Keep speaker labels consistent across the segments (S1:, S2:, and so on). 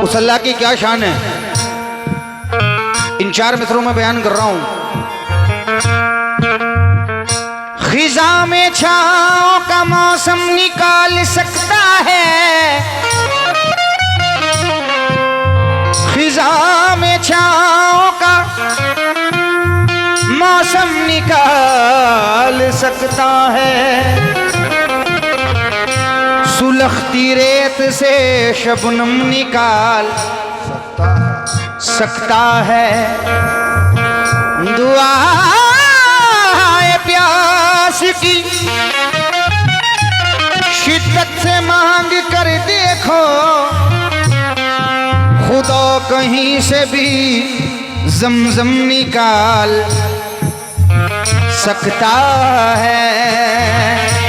S1: उस अल्लाह की क्या शान है, इन 4 मिसरों में बयान कर रहा हूं। खिजा में छाओं का मौसम निकाल सकता है, खिजा में छाओं का मौसम निकाल सकता है, सुलखती रेत से शबनम निकाल सकता है। दुआ है प्यास की शिद्दत से मांग कर देखो, खुदा कहीं से भी जमजम निकाल सकता है।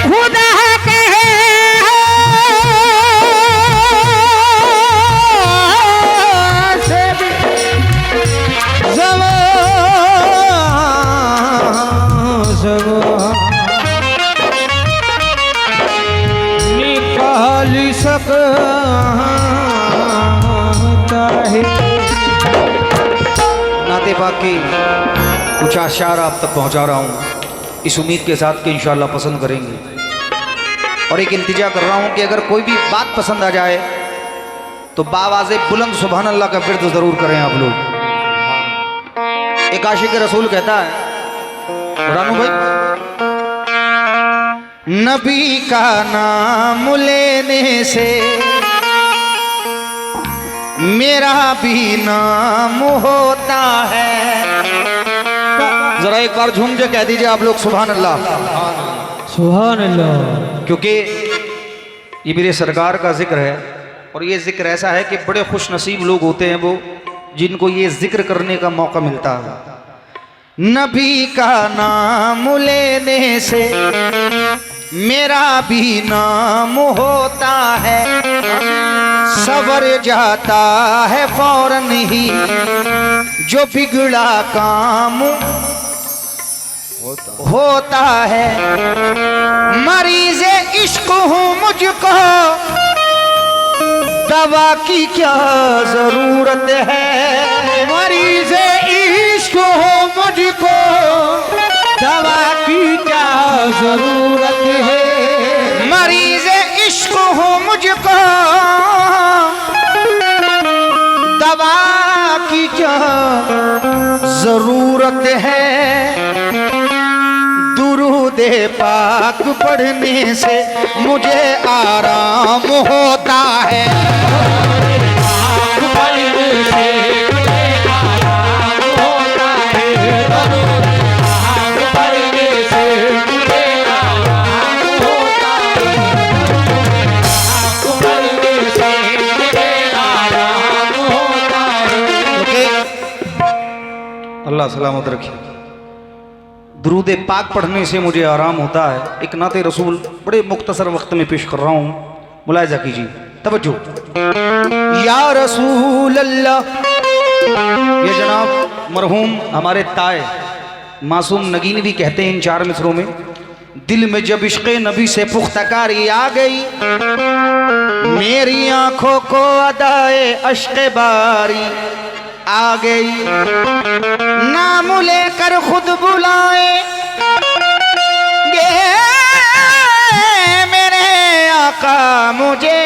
S1: खुदा कहे से भी निकाल सकता है। नाते पाक की कुछ आशार आप तक पहुंचा रहा हूं, इस उम्मीद के साथ कि इंशाअल्लाह पसंद करेंगे, और एक इंतजा कर रहा हूं कि अगर कोई भी बात पसंद आ जाए तो बावाज़े बुलंद सुभान अल्लाह का विर्द जरूर करें आप लोग। एक आशिक रसूल कहता है रानू भाई, नबी का नाम लेने से मेरा भी नाम होता है। जरा एक बार झूम के कह दीजिए आप लोग सुभान अल्लाह,
S2: सुभान अल्लाह।
S1: क्योंकि ये मेरे सरकार का जिक्र है, और ये जिक्र ऐसा है कि बड़े खुश नसीब लोग होते हैं वो जिनको ये जिक्र करने का मौका मिलता है। नबी का नाम लेने से मेरा भी नाम होता है, सवर जाता है फौरन ही जो बिगड़ा काम होता है। मरीज़े इश्क हूँ मुझको दवा की क्या जरूरत है, मरीज़े इश्क हो मुझको दवा की क्या जरूरत है, मरीज़े इश्क हो मुझको दवा की क्या जरूरत है। दुरूद पाक पढ़ने से मुझे आराम होता है, अल्लाह सलामत रखिए। दुरूद पाक पढ़ने से मुझे आराम होता है। एक नाते रसूल बड़े मुख्तसर वक्त में पेश कर रहा हूँ, मुलाहिजा कीजिए, तवज्जो। या रसूल अल्लाह, ये जनाब मरहूम हमारे ताए मासूम नगीन भी कहते हैं इन 4 मिसरों में, दिल में जब इश्क़ नबी से पुख्तकारी आ गई, मेरी आंखों को अदाए अश्क़ बारी आ गई, नाम लेकर खुद बुलाए गे मेरे आका मुझे,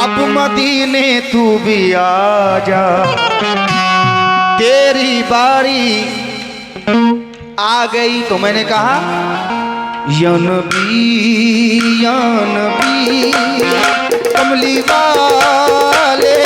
S1: अब मदीने तू भी आ जा, तेरी बारी आ गई। तो मैंने कहा या नबी कमली वाले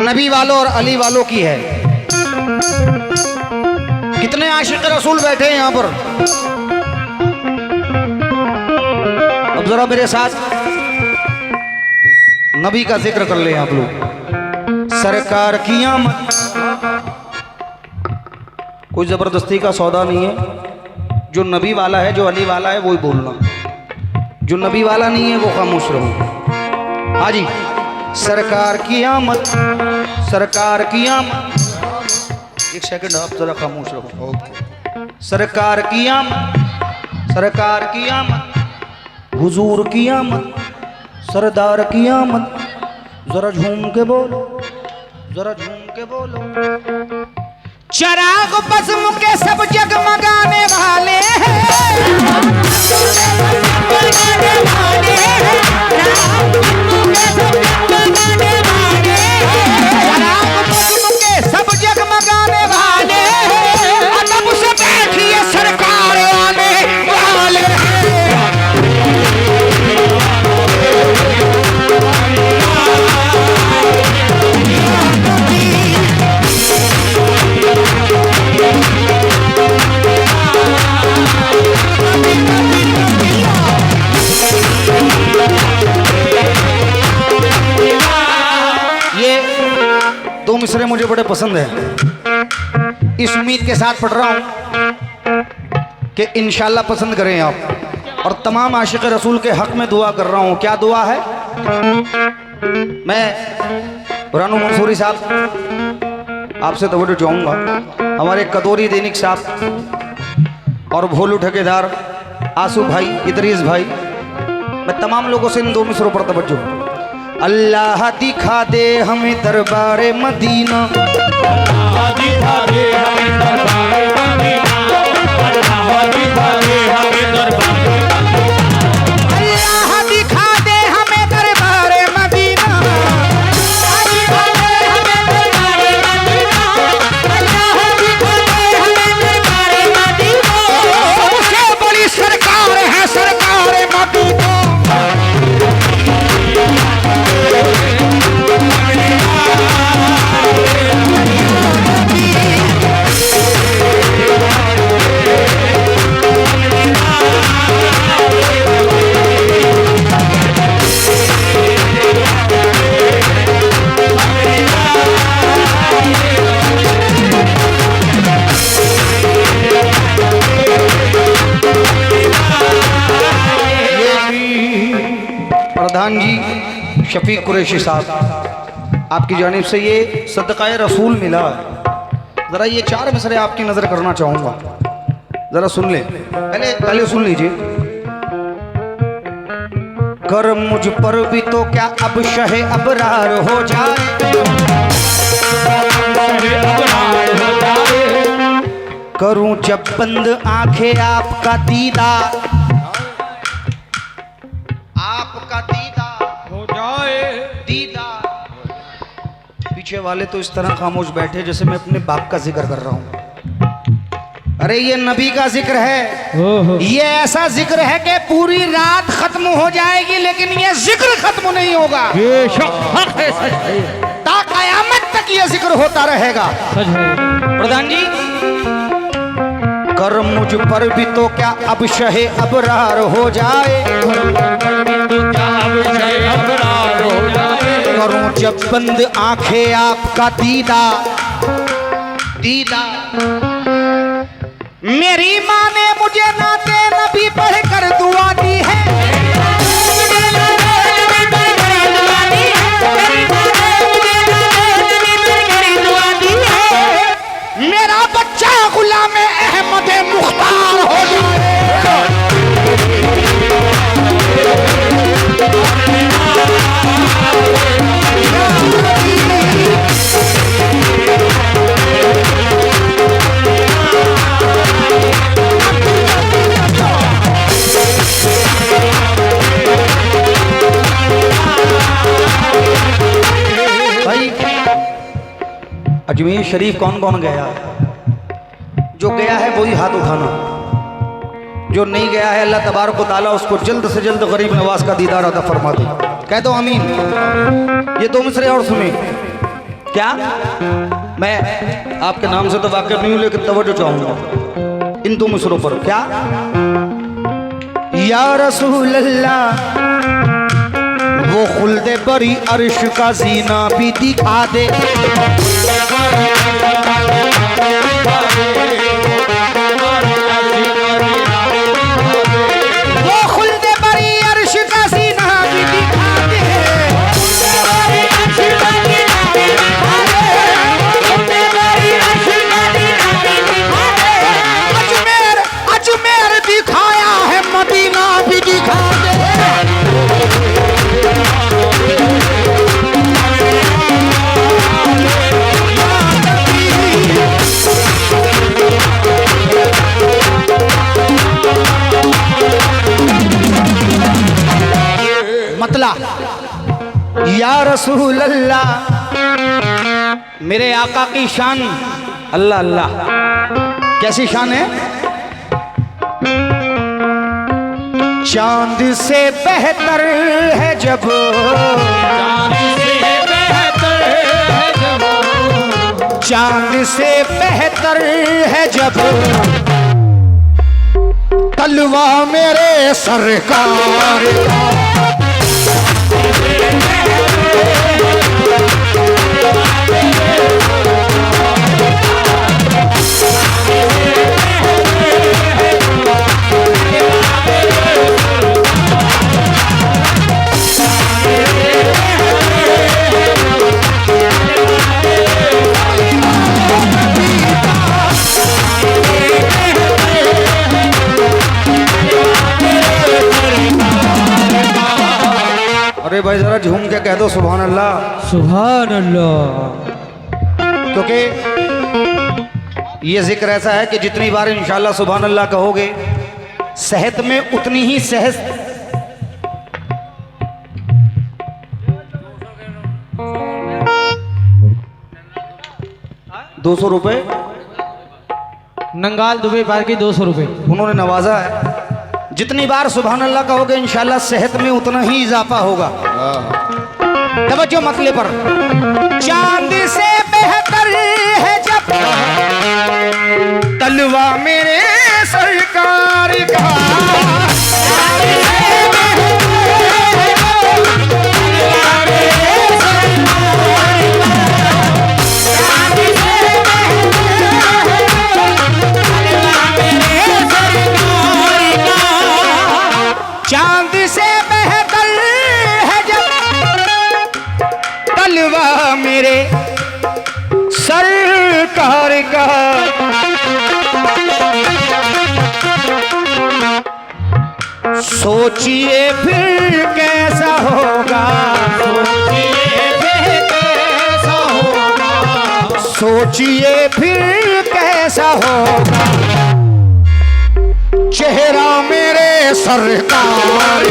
S1: नबी, नबी वालों और अली वालों की है। कितने आशिक रसूल बैठे हैं यहां पर। अब जरा मेरे साथ नबी का जिक्र कर ले आप लोग। सरकार की आमद, कोई जबरदस्ती का सौदा नहीं है। जो नबी वाला है, जो अली वाला है, वो ही बोलना। जो नबी वाला नहीं है वो खामोश रहो। हाँ जी, सरकार की आमद, सरकार की आमद। एक सेकंड आप जरा खामोश रहो। सरकार की आमद, सरकार की आमद, हुजूर की आमद, सरदार की आमद। जरा झूम के बोलो, जरा झूम के बोलो।
S3: चराग बज़्म के सब जगमगाने वाले हैं। चराग बज़्म के सब जगमगाने वाले हैं। अदब से बैठिए सरकार आने वाले हैं।
S1: दो मिसरे मुझे बड़े पसंद हैं। इस उम्मीद के साथ पढ़ रहा हूं कि इंशाल्लाह पसंद करें आप। और तमाम आशिक रसूल के हक में दुआ कर रहा हूं। क्या दुआ है? मैं रानू मंसूरी साहब आपसे तवज्जो चाहूंगा, हमारे कदोरी दैनिक साहब और भोलू ठेकेदार, आंसू भाई, इदरीस भाई, मैं तमाम लोगों से इन दो मिसरों पर तवज्जो। अल्लाह दिखा दे हमें दरबारे मदीना,
S2: अल्लाह दिखा दे हमें दरबारे मदीना, अल्लाह दिखा दे हमें दरबारे मदीना,
S3: अल्लाह दिखा दे हमें दरबारे मदीना, अल्लाह दिखा दे हमें दरबारे मदीना, अल्लाह दिखा दे हमें दरबारे मदीना। सबसे बड़ी सरकार है सरकार मदीना।
S1: प्रधान जी शफीक कुरैशी साहब, आपकी जानिब से ये सदका रसूल मिला है। ज़रा ये चार मिसरे आपकी नज़र करना चाहूँगा, ज़रा सुन ले। पहले सुन लीजिए। कर मुझ पर भी तो क्या अब शहे अबरार हो जाए, करूं जब बंद आंखें आपका दीदार, आपका दीदार
S2: हो जाए
S1: दीदार। पीछे वाले तो इस तरह खामोश बैठे जैसे मैं अपने बाप का जिक्र कर रहा हूं। अरे ये नबी का जिक्र है, ये ऐसा जिक्र है कि पूरी रात खत्म हो जाएगी लेकिन ये जिक्र खत्म नहीं होगा। ता कयामत तक ये जिक्र होता रहेगा। प्रधान जी, कर मुझ पर भी तो क्या अब शहे अबरार हो जाए, करूं जब बंद आंखें आपका दीदार दीदार।
S3: मेरी माँ ने मुझे नाते नबी पढ़ कर दुआ दी है, मेरा बच्चा गुलाम अहमद मुख्तार हो जाए।
S1: भाई अजमेर शरीफ कौन कौन गया? जो गया है वही हाथ उठाना, जो नहीं गया है अल्लाह तबारक व तआला उसको जल्द से जल्द गरीब नवाज का दीदार अता फरमा दे। कह दो आमीन। ये दो मिसरे और सुने। क्या? मैं आपके नाम से तो वाकिफ नहीं हूं, लेकिन तवज्जो चाहूंगा इन दो मिसरों पर। क्या? या रसूल अल्लाह वो खुल्दे बरी अर्श का जीना भी दिखा दे। वो खुल्दे बरी अर्श का जीना भी दिखा दे। अजमेर अजमेर दिखाया है, मदीना भी दिखा दे। मतला या रसूल अल्लाह, मेरे आका की शान अल्लाह अल्लाह, कैसी शान है? चांद से बेहतर है जब, चांद से बेहतर है जब तलवा मेरे सरकार का। अरे भाई जरा झूम के कह दो सुभान अल्लाह।
S2: सुभान अल्लाह।
S1: क्योंकि ये जिक्र ऐसा है कि जितनी बार इंशाल्लाह सुभान अल्लाह कहोगे, सेहत में उतनी ही सेहत। ₹200
S2: नंगाल दुबई पार की 200 रुपये
S1: उन्होंने नवाजा है। जितनी बार सुभान अल्लाह कहोगे इंशाल्लाह सेहत में उतना ही इजाफा होगा। तवज्जो मसले पर। चांद से बेहतर है जब तलवा मेरे सरकार का। चांद से बेहतर है जब तलवा मेरे सरकार का। सोचिए फिर कैसा होगा, सोचिए फिर कैसा होगा चेहरा मेरे सरकार।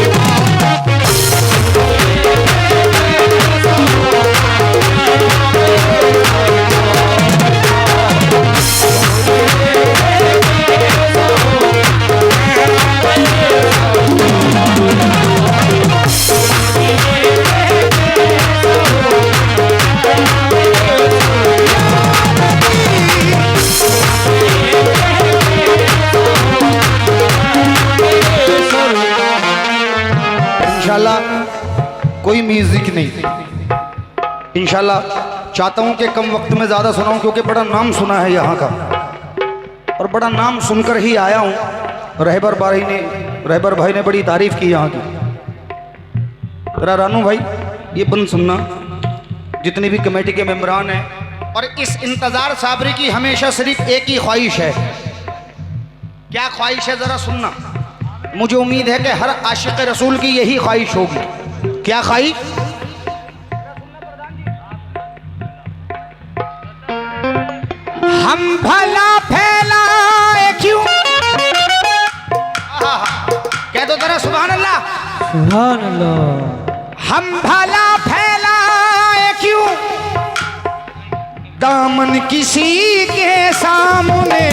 S1: इंशाल्लाह कोई म्यूजिक नहीं। इंशाल्लाह चाहता हूं कि कम वक्त में ज़्यादा सुनाऊं, क्योंकि बड़ा नाम सुना है यहाँ का और बड़ा नाम सुनकर ही आया हूं। रहबर भाई ने बड़ी तारीफ की यहाँ की। जरा रानू भाई ये बंद सुनना, जितनी भी कमेटी के मेंबरान हैं। और इस इंतज़ार साबरी की हमेशा सिर्फ एक ही ख्वाहिश है। क्या ख्वाहिश है ज़रा सुनना। मुझे उम्मीद है कि हर आशिक रसूल की यही ख्वाहिश होगी। क्या ख्वाहिश? हम भला फैलाए क्यों, कह दो जरा सुभान अल्लाह।
S2: सुभान अल्लाह।
S1: हम भला फैलाए क्यों दामन किसी के सामने।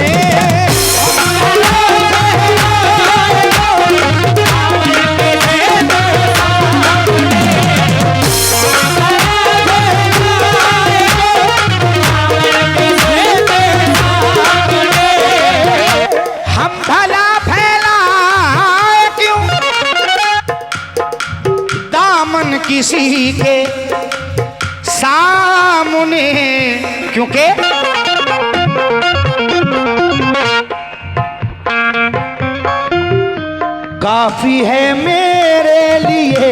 S3: किसी के सामने, क्योंकि काफी है मेरे लिए,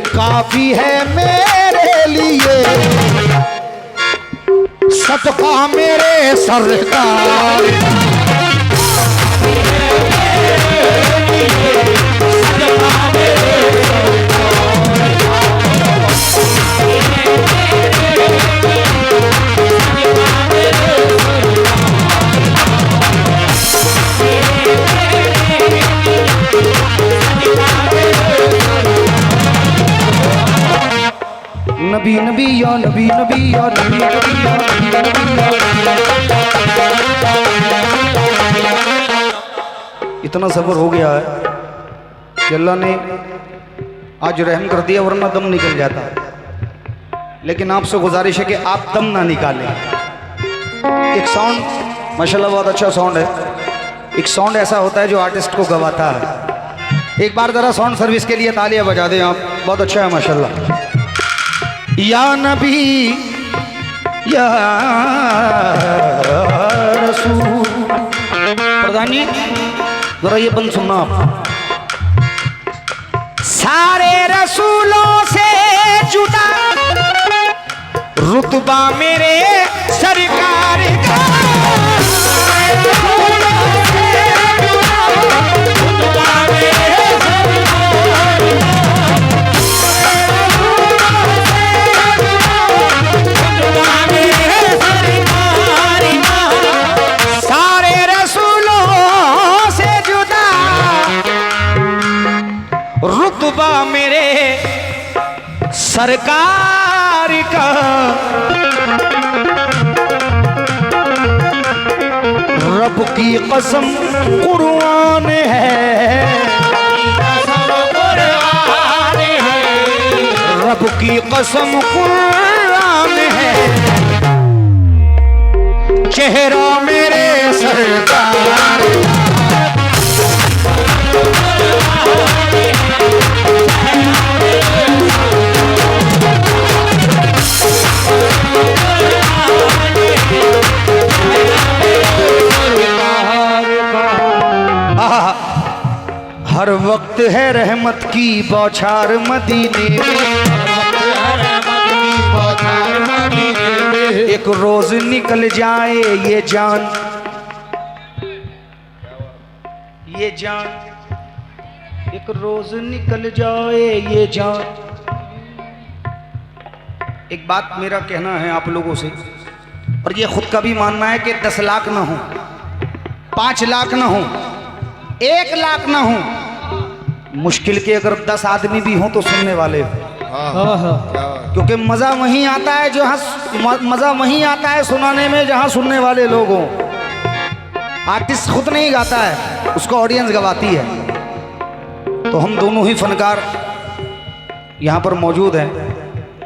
S3: काफी है मेरे लिए, सदका मेरे सरकार।
S1: नबी नबी या नबी नबी या नबी नबी या नबी नबी या। इतना सब्र हो गया है कि अल्लाह ने आज रहम कर दिया, वरना दम निकल जाता। लेकिन आपसे गुजारिश है कि आप दम ना निकालें। एक साउंड माशाल्लाह बहुत अच्छा साउंड है। एक साउंड ऐसा होता है जो आर्टिस्ट को गवाता है। एक बार ज़रा साउंड सर्विस के लिए तालियां बजा दें आप, बहुत अच्छा है माशाल्लाह। या नबी या रसूल। प्रधान जी जरा ये बंद सुनना आप।
S3: सारे रसूलों से जुदा रुतबा मेरे सरकार का। रुतबा मेरे सरकार का।
S1: रब की कसम कुरान है,
S3: रब की कसम कुरान है, चेहरा मेरे सरकार।
S1: हर वक्त है रहमत की बौछार मदीने में, एक रोज निकल जाए ये जान, ये जान, एक रोज निकल जाए ये जान। एक बात मेरा कहना है आप लोगों से, और ये खुद का भी मानना है कि 10 लाख ना हो, 5 लाख ना हो, 1 लाख ना हो, मुश्किल के अगर 10 आदमी भी हों तो सुनने वाले हो। क्योंकि मज़ा वहीं आता है जहाँ मज़ा वहीं आता है सुनाने में जहाँ सुनने वाले लोग हों। आर्टिस्ट खुद नहीं गाता है, उसको ऑडियंस गवाती है। तो हम दोनों ही फनकार यहाँ पर मौजूद हैं।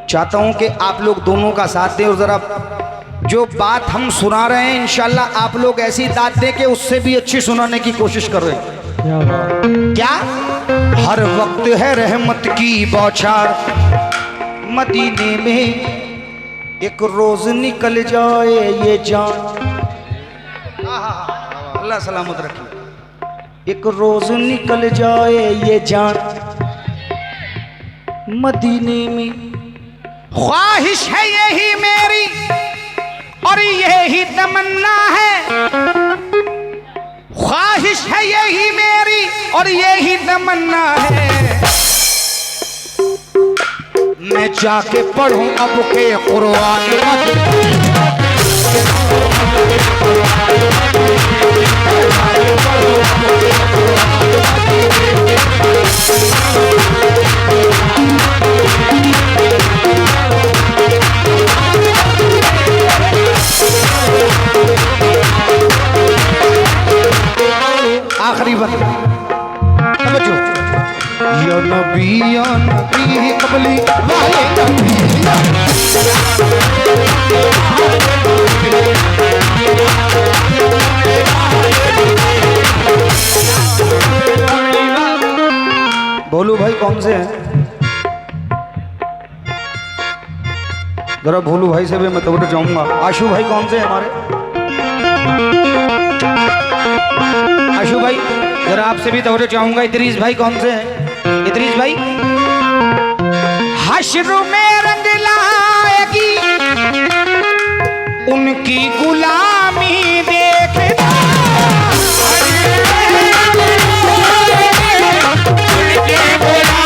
S1: चाहता हूँ कि आप लोग दोनों का साथ दें और ज़रा जो बात हम सुना रहे हैं इंशाल्लाह आप लोग ऐसी दाद दें कि उससे भी अच्छी सुनाने की कोशिश कर रहे हैं। क्या हर वक्त है रहमत की बौछार मदीने में, एक रोज निकल जाए ये जान। अल्लाह सलामत रखे। एक रोज निकल जाए ये जान मदीने में,
S3: ख्वाहिश है यही मेरी और यही तमन्ना है, ख्वाहिश है यही मेरी और यही तमन्ना है, मैं जाके पढ़ूं अब के कुरान।
S1: आखिरी वक्त समझो। या नबी कबली वाले नबी, भोलू भाई कौन से हैं? जरा भोलू भाई से भी मैं तवज्जो चाहूंगा। आशु भाई कौन से हैं हमारे? आशु भाई जरा आपसे भी तवज्जो चाहूंगा। इदरीस भाई कौन से हैं? इदरीस भाई।
S3: हश्र में रंग लाएगी उनकी गुलामी देखना,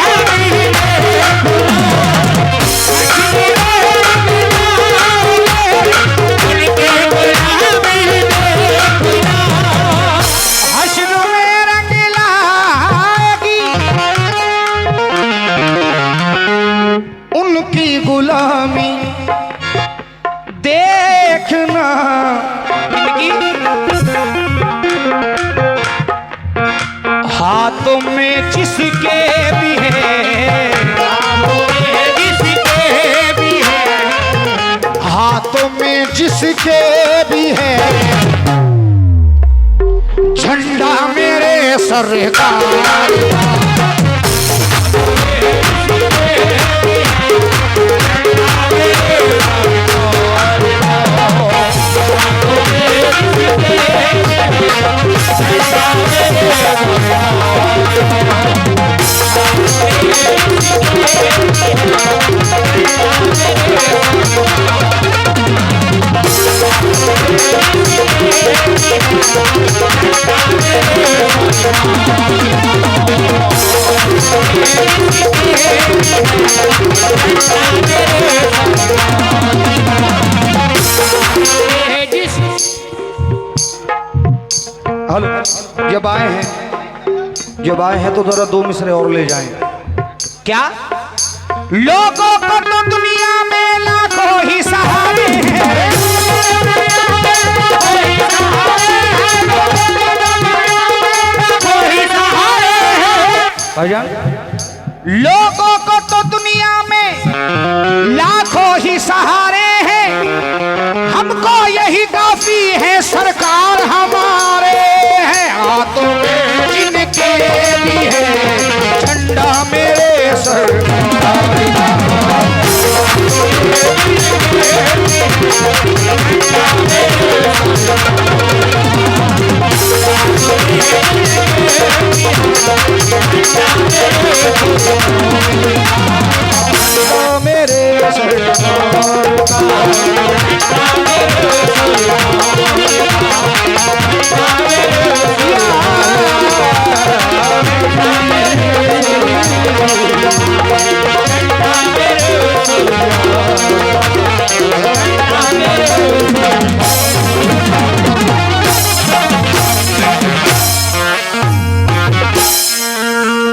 S3: हश्र में रंग लाएगी उनकी गुलामी देखना। इनकी हाथों में जिसके भी है, हाथों में जिसके भी है झंडा मेरे सरकार।
S1: हेलो, जब आए हैं तो जरा 2 मिसरे और ले जाएं।
S3: क्या लोगों को तो दुनिया में लाखों ही सहारे हैं,
S1: भाईजान
S3: लोगों को तो दुनिया में लाखों ही सहारे हैं, हमको यही काफी है सरकार हमारे हैं। हाथों में जिनके भी है झंडा मेरे सरकार। मेरे सरकार